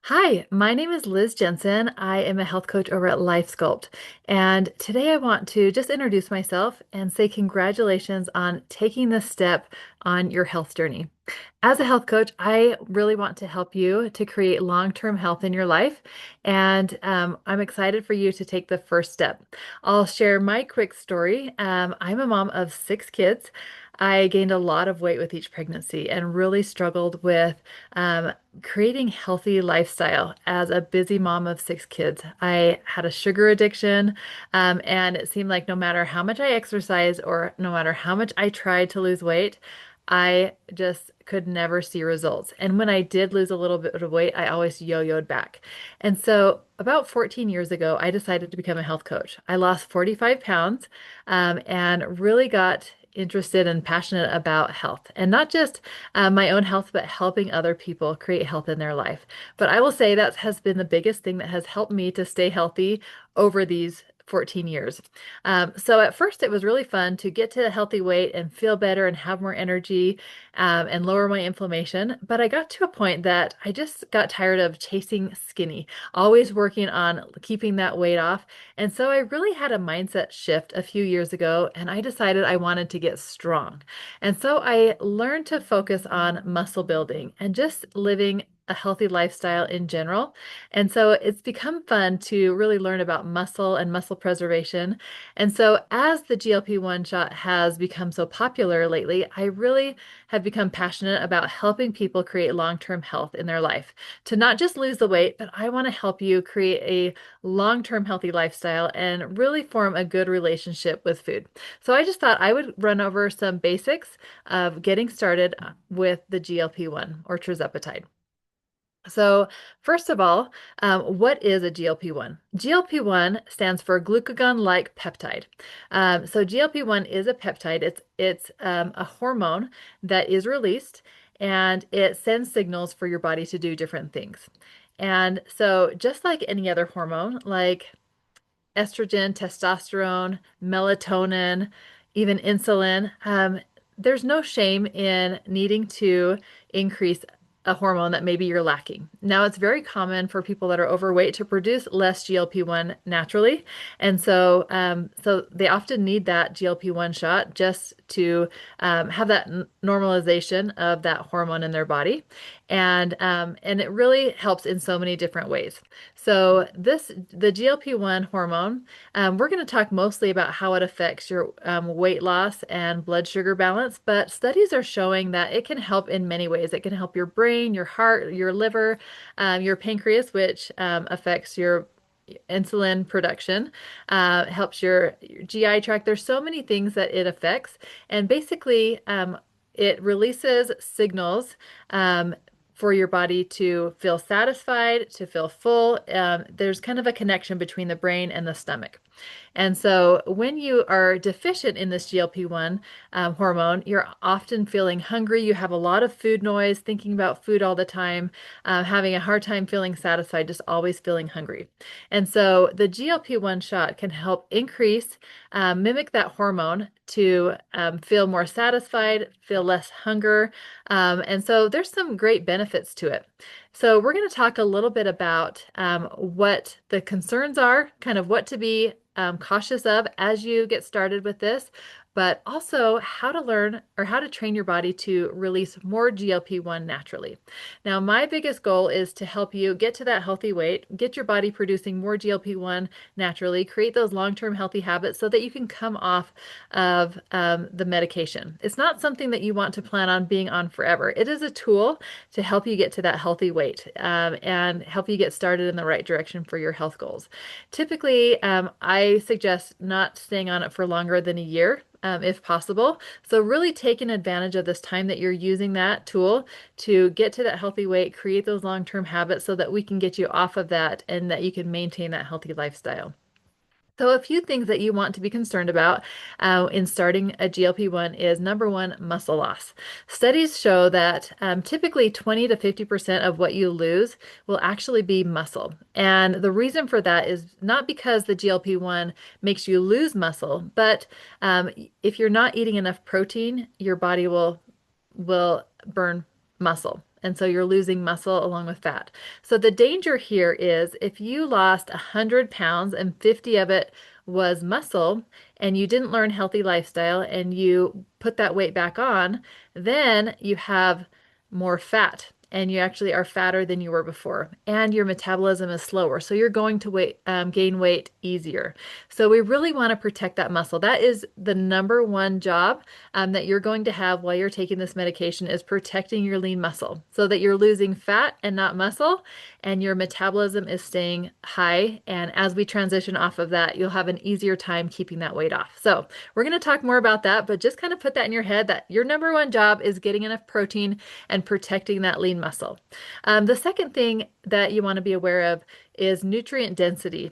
Hi, my name is Liz Jensen. I am a health coach over at Life Sculpt. And today I want to just introduce myself and say congratulations on taking this step on your health journey. As a health coach, I really want to help you to create long-term health in your life. And I'm excited for you to take the first step. I'll share my quick story. I'm a mom of six kids. I gained a lot of weight with each pregnancy and really struggled with creating healthy lifestyle as a busy mom of six kids. I had a sugar addiction, and it seemed like no matter how much I exercised or no matter how much I tried to lose weight, I just could never see results. And when I did lose a little bit of weight, I always yo-yoed back. And so about 14 years ago, I decided to become a health coach. I lost 45 pounds, and really got interested and passionate about health, and not just my own health, but helping other people create health in their life. But I will say that has been the biggest thing that has helped me to stay healthy over these 14 years. So at first, it was really fun to get to a healthy weight and feel better and have more energy, and lower my inflammation. But I got to a point that I just got tired of chasing skinny, always working on keeping that weight off. And so I really had a mindset shift a few years ago, and I decided I wanted to get strong. And so I learned to focus on muscle building and just living a healthy lifestyle in general. And so it's become fun to really learn about muscle and muscle preservation. And so as the GLP-1 shot has become so popular lately, I really have become passionate about helping people create long-term health in their life, to not just lose the weight, but I want to help you create a long-term healthy lifestyle and really form a good relationship with food. So I just thought I would run over some basics of getting started with the GLP-1 or tirzepatide. So, first of all, what is a GLP-1? GLP-1 stands for glucagon-like peptide. So, GLP-1 is a peptide. It's a hormone that is released, and it sends signals for your body to do different things. And so, just like any other hormone, like estrogen, testosterone, melatonin, even insulin. There's no shame in needing to increase a hormone that maybe you're lacking. Now, it's very common for people that are overweight to produce less GLP-1 naturally. And so they often need that GLP-1 shot just to have that normalization of that hormone in their body. And it really helps in so many different ways. So the GLP-1 hormone, we're going to talk mostly about how it affects your weight loss and blood sugar balance, but studies are showing that it can help in many ways. It can help your brain, your heart, your liver, your pancreas, which affects your insulin production, helps your GI tract. There's so many things that it affects, and basically, it releases signals for your body to feel satisfied, to feel full. There's kind of a connection between the brain and the stomach. And so when you are deficient in this GLP-1 hormone, you're often feeling hungry. You have a lot of food noise, thinking about food all the time, having a hard time feeling satisfied, just always feeling hungry. And so the GLP-1 shot can help increase, mimic that hormone to feel more satisfied, feel less hunger. And so there's some great benefits to it. So we're going to talk a little bit about what the concerns are, kind of what to be cautious of as you get started with this, but also how to learn or how to train your body to release more GLP-1 naturally. Now, my biggest goal is to help you get to that healthy weight, get your body producing more GLP-1 naturally, create those long-term healthy habits so that you can come off of the medication. It's not something that you want to plan on being on forever. It is a tool to help you get to that healthy weight, and help you get started in the right direction for your health goals. Typically, I suggest not staying on it for longer than a year, if possible. So really taking advantage of this time that you're using that tool to get to that healthy weight, create those long-term habits so that we can get you off of that and that you can maintain that healthy lifestyle. So a few things that you want to be concerned about in starting a GLP-1 is number one, muscle loss. Studies show that typically 20 to 50% of what you lose will actually be muscle. And the reason for that is not because the GLP-1 makes you lose muscle, but if you're not eating enough protein, your body will burn muscle. And so you're losing muscle along with fat. So the danger here is if you lost 100 pounds and 50 of it was muscle and you didn't learn healthy lifestyle and you put that weight back on, then you have more fat and you actually are fatter than you were before, and your metabolism is slower. So you're going to gain weight easier. So we really want to protect that muscle. That is the number one job that you're going to have while you're taking this medication is protecting your lean muscle so that you're losing fat and not muscle, and your metabolism is staying high. And as we transition off of that, you'll have an easier time keeping that weight off. So we're going to talk more about that, but just kind of put that in your head that your number one job is getting enough protein and protecting that lean muscle. The second thing that you want to be aware of is nutrient density.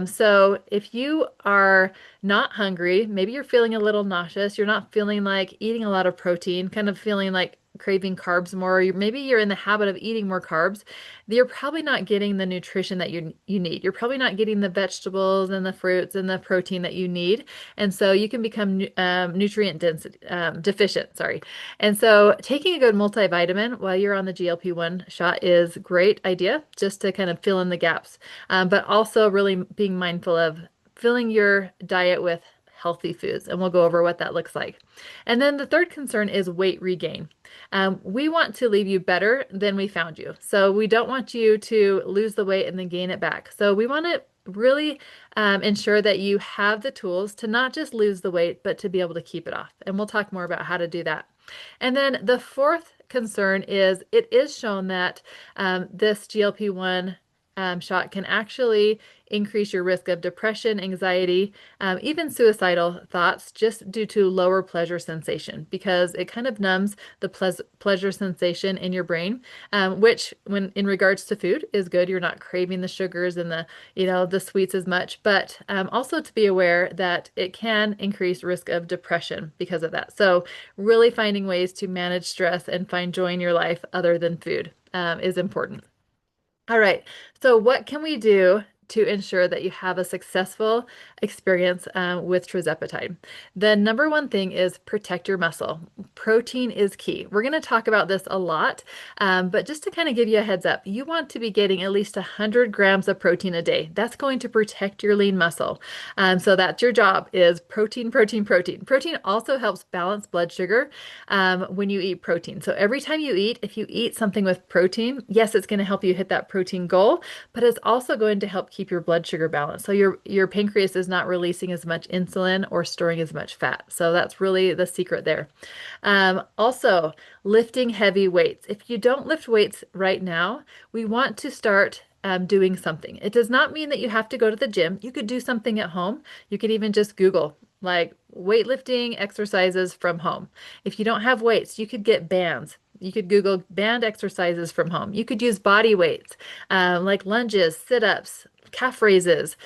So if you are not hungry, maybe you're feeling a little nauseous, you're not feeling like eating a lot of protein, kind of feeling like craving carbs more, or maybe you're in the habit of eating more carbs, you're probably not getting the nutrition that you need. You're probably not getting the vegetables and the fruits and the protein that you need. And so you can become nutrient density deficient, sorry. And so taking a good multivitamin while you're on the GLP-1 shot is a great idea just to kind of fill in the gaps. But also really being mindful of filling your diet with healthy foods, and we'll go over what that looks like. And then the third concern is weight regain. We want to leave you better than we found you. So we don't want you to lose the weight and then gain it back. So we want to really ensure that you have the tools to not just lose the weight, but to be able to keep it off. And we'll talk more about how to do that. And then the fourth concern is it is shown that this GLP-1 shot can actually increase your risk of depression, anxiety, even suicidal thoughts just due to lower pleasure sensation because it kind of numbs the pleasure sensation in your brain, which when in regards to food is good. You're not craving the sugars and the sweets as much, but also to be aware that it can increase risk of depression because of that. So really finding ways to manage stress and find joy in your life other than food is important. All right, so what can we do to ensure that you have a successful experience with Tirzepatide? The number one thing is protect your muscle. Protein is key. We're going to talk about this a lot, but just to kind of give you a heads up, you want to be getting at least 100 grams of protein a day. That's going to protect your lean muscle. So that's your job is protein, protein, protein. Protein also helps balance blood sugar when you eat protein. So every time you eat, if you eat something with protein, yes, it's going to help you hit that protein goal, but it's also going to help keep your blood sugar balanced. So your pancreas is not releasing as much insulin or storing as much fat. So that's really the secret there. Also, lifting heavy weights. If you don't lift weights right now, we want to start doing something. It does not mean that you have to go to the gym. You could do something at home. You could even just Google like weightlifting exercises from home. If you don't have weights, you could get bands. You could Google band exercises from home. You could use body weights like lunges, sit-ups, calf raises,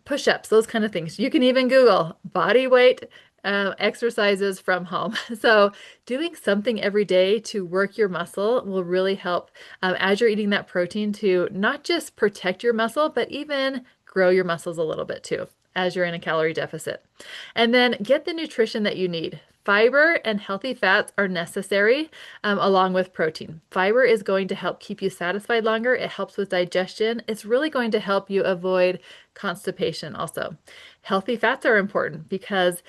push-ups, those kind of things. You can even Google body weight exercises from home. So doing something every day to work your muscle will really help as you're eating that protein to not just protect your muscle, but even grow your muscles a little bit too as you're in a calorie deficit. And then get the nutrition that you need. Fiber and healthy fats are necessary along with protein. Fiber is going to help keep you satisfied longer. It helps with digestion. It's really going to help you avoid constipation also. Healthy fats are important because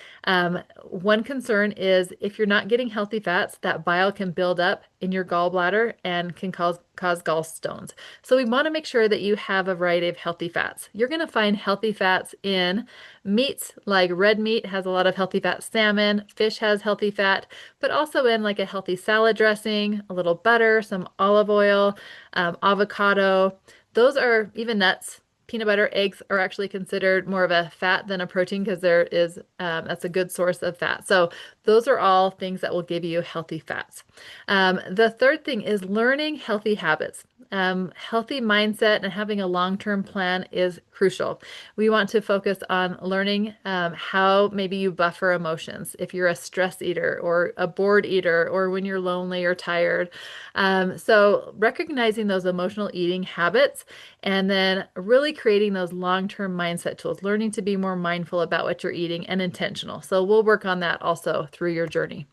one concern is if you're not getting healthy fats, that bile can build up in your gallbladder and can cause gallstones. So we want to make sure that you have a variety of healthy fats. You're going to find healthy fats in meats, like red meat has a lot of healthy fat, salmon, fish has healthy fat, but also in like a healthy salad dressing, a little butter, some olive oil, avocado. Those are even nuts. Peanut butter, eggs are actually considered more of a fat than a protein because that's a good source of fat. So those are all things that will give you healthy fats. The third thing is learning healthy habits. Healthy mindset and having a long-term plan is crucial. We want to focus on learning how maybe you buffer emotions if you're a stress eater or a bored eater or when you're lonely or tired. So recognizing those emotional eating habits and then really creating those long-term mindset tools, learning to be more mindful about what you're eating and intentional. So we'll work on that also through your journey.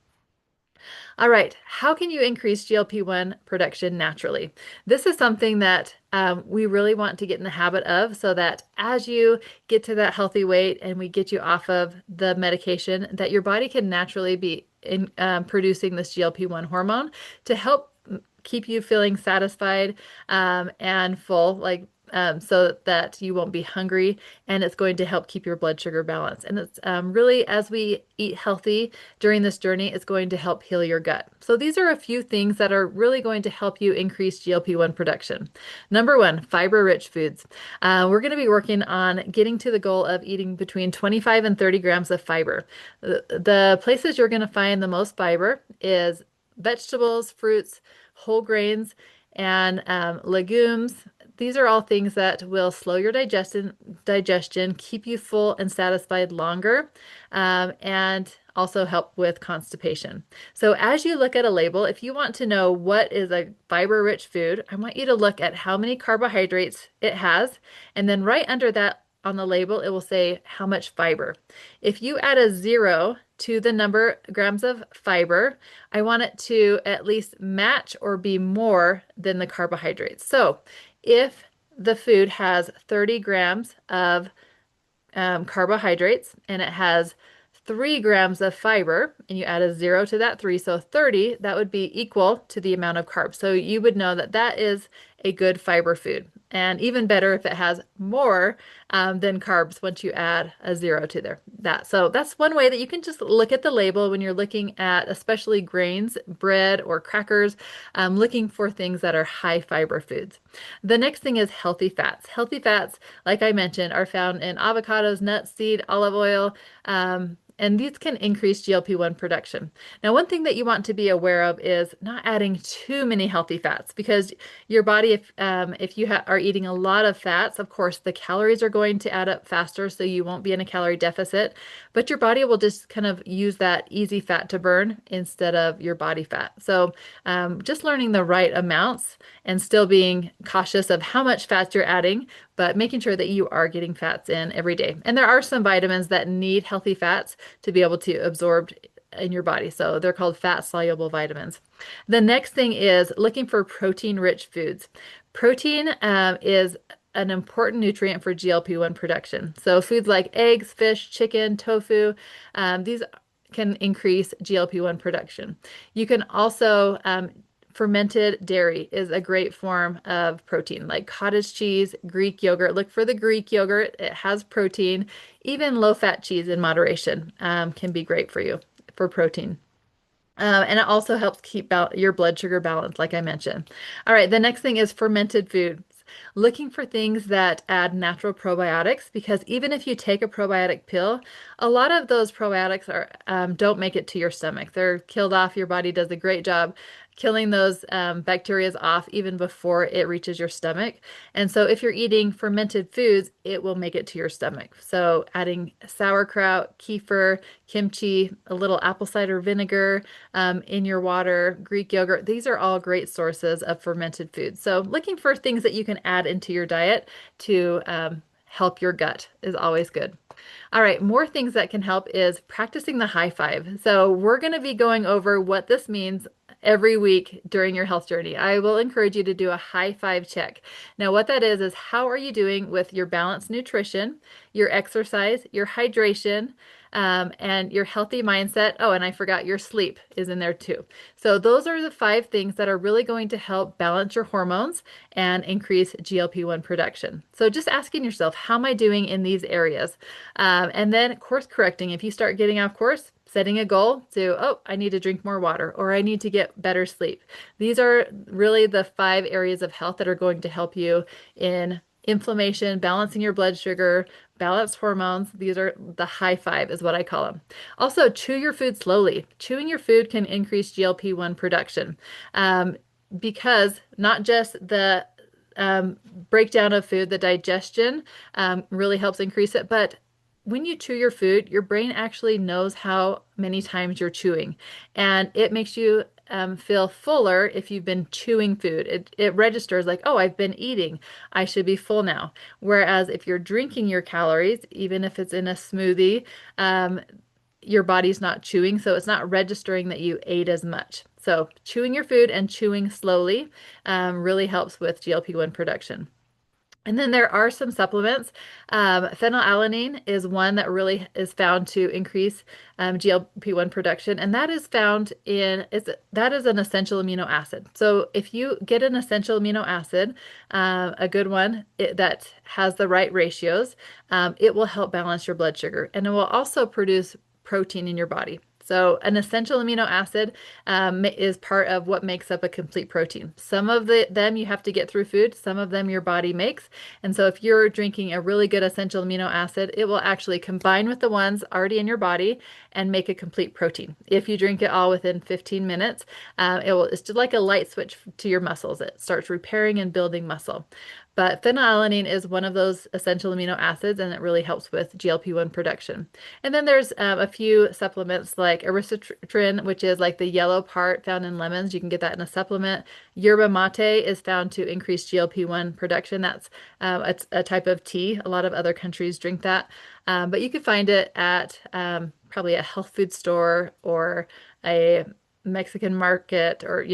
All right, how can you increase GLP-1 production naturally? This is something that we really want to get in the habit of so that as you get to that healthy weight and we get you off of the medication, that your body can naturally be producing this GLP-1 hormone to help keep you feeling satisfied and full, so that you won't be hungry, and it's going to help keep your blood sugar balanced. And it's really, as we eat healthy during this journey, it's going to help heal your gut. So these are a few things that are really going to help you increase GLP-1 production. Number one, fiber-rich foods. We're going to be working on getting to the goal of eating between 25 and 30 grams of fiber. The places you're going to find the most fiber is vegetables, fruits, whole grains, and legumes. These are all things that will slow your digestion, keep you full and satisfied longer, and also help with constipation. So as you look at a label, if you want to know what is a fiber-rich food, I want you to look at how many carbohydrates it has, and then right under that on the label, it will say how much fiber. If you add a 0 to the number grams of fiber, I want it to at least match or be more than the carbohydrates. So if the food has 30 grams of carbohydrates and it has 3 grams of fiber, and you add a 0 to that 3, so 30, that would be equal to the amount of carbs. So you would know that that is a good fiber food. And even better if it has more than carbs once you add a 0 to that. So that's one way that you can just look at the label when you're looking at especially grains, bread, or crackers, looking for things that are high fiber foods. The next thing is healthy fats. Healthy fats, like I mentioned, are found in avocados, nuts, seed, olive oil, and these can increase GLP-1 production. Now, one thing that you want to be aware of is not adding too many healthy fats, because your body, if you are eating a lot of fats, of course, the calories are going to add up faster, so you won't be in a calorie deficit, but your body will just kind of use that easy fat to burn instead of your body fat. So just learning the right amounts and still being cautious of how much fats you're adding, but making sure that you are getting fats in every day. And there are some vitamins that need healthy fats to be able to absorb in your body. So they're called fat soluble vitamins. The next thing is looking for protein rich foods. Protein is an important nutrient for GLP-1 production. So foods like eggs, fish, chicken, tofu, these can increase GLP-1 production. You can also fermented dairy is a great form of protein, like cottage cheese, Greek yogurt. Look for the Greek yogurt. It has protein. Even low-fat cheese in moderation can be great for you for protein. And it also helps keep your blood sugar balanced, like I mentioned. All right, the next thing is fermented foods. Looking for things that add natural probiotics, because even if you take a probiotic pill, a lot of those probiotics don't make it to your stomach. They're killed off. Your body does a great job killing those bacteria off even before it reaches your stomach. And so if you're eating fermented foods, it will make it to your stomach. So adding sauerkraut, kefir, kimchi, a little apple cider vinegar in your water, Greek yogurt, these are all great sources of fermented foods. So looking for things that you can add into your diet to help your gut is always good. All right, more things that can help is practicing the high five. So we're going to be going over what this means every week during your health journey. I will encourage you to do a high five check. Now, what that is how are you doing with your balanced nutrition, your exercise, your hydration, and your healthy mindset. Oh, and I forgot your sleep is in there too. So those are the 5 things that are really going to help balance your hormones and increase GLP-1 production. So just asking yourself, how am I doing in these areas? And then course correcting. If you start getting off course, setting a goal to, oh, I need to drink more water, or I need to get better sleep. These are really the 5 areas of health that are going to help you in inflammation, balancing your blood sugar, balanced hormones. These are the high 5 is what I call them. Also, chew your food slowly. Chewing your food can increase GLP-1 production because not just the breakdown of food, the digestion really helps increase it, but when you chew your food, your brain actually knows how many times you're chewing, and it makes you feel fuller if you've been chewing food. It registers like, oh, I've been eating. I should be full now. Whereas if you're drinking your calories, even if it's in a smoothie, your body's not chewing, so it's not registering that you ate as much. So chewing your food and chewing slowly really helps with GLP-1 production. And then there are some supplements. Phenylalanine is one that really is found to increase GLP-1 production, and that is found that is an essential amino acid. So if you get an essential amino acid, a good one that has the right ratios, it will help balance your blood sugar, and it will also produce protein in your body. So an essential amino acid is part of what makes up a complete protein. Some of them you have to get through food, some of them your body makes. And so if you're drinking a really good essential amino acid, it will actually combine with the ones already in your body and make a complete protein. If you drink it all within 15 minutes, it's just like a light switch to your muscles. It starts repairing and building muscle. But phenylalanine is one of those essential amino acids, and it really helps with GLP-1 production. And then there's a few supplements like erythritrin, which is like the yellow part found in lemons. You can get that in a supplement. Yerba mate is found to increase GLP-1 production. That's a type of tea. A lot of other countries drink that. But you can find it at probably a health food store or a Mexican market or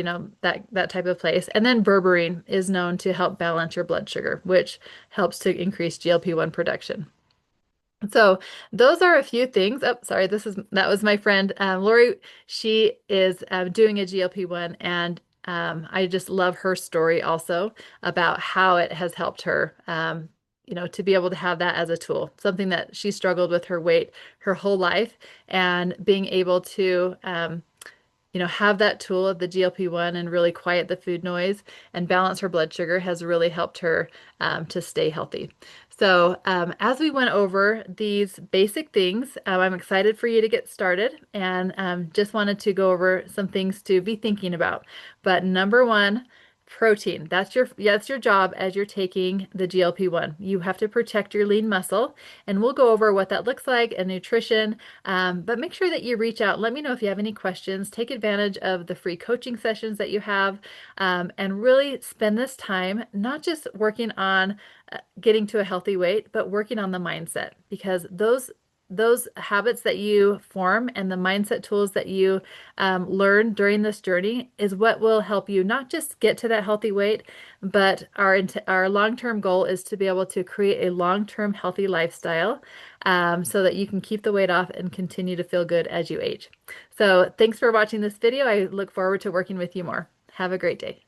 that type of place. And then berberine is known to help balance your blood sugar, which helps to increase GLP-1 production. So those are a few things. Oh, sorry, that was my friend Lori. She is doing a GLP-1, and I just love her story also about how it has helped her. To be able to have that as a tool, something that she struggled with her weight her whole life, and being able to have that tool of the GLP-1 and really quiet the food noise and balance her blood sugar has really helped her to stay healthy. So as we went over these basic things, I'm excited for you to get started, and just wanted to go over some things to be thinking about. But number one, protein. That's your job as you're taking the GLP-1. You have to protect your lean muscle, and we'll go over what that looks like and nutrition. But make sure that you reach out. Let me know if you have any questions. Take advantage of the free coaching sessions that you have, and really spend this time not just working on getting to a healthy weight, but working on the mindset, because those habits that you form and the mindset tools that you learn during this journey is what will help you not just get to that healthy weight, but our long-term goal is to be able to create a long-term healthy lifestyle, so that you can keep the weight off and continue to feel good as you age. So thanks for watching this video. I look forward to working with you more. Have a great day.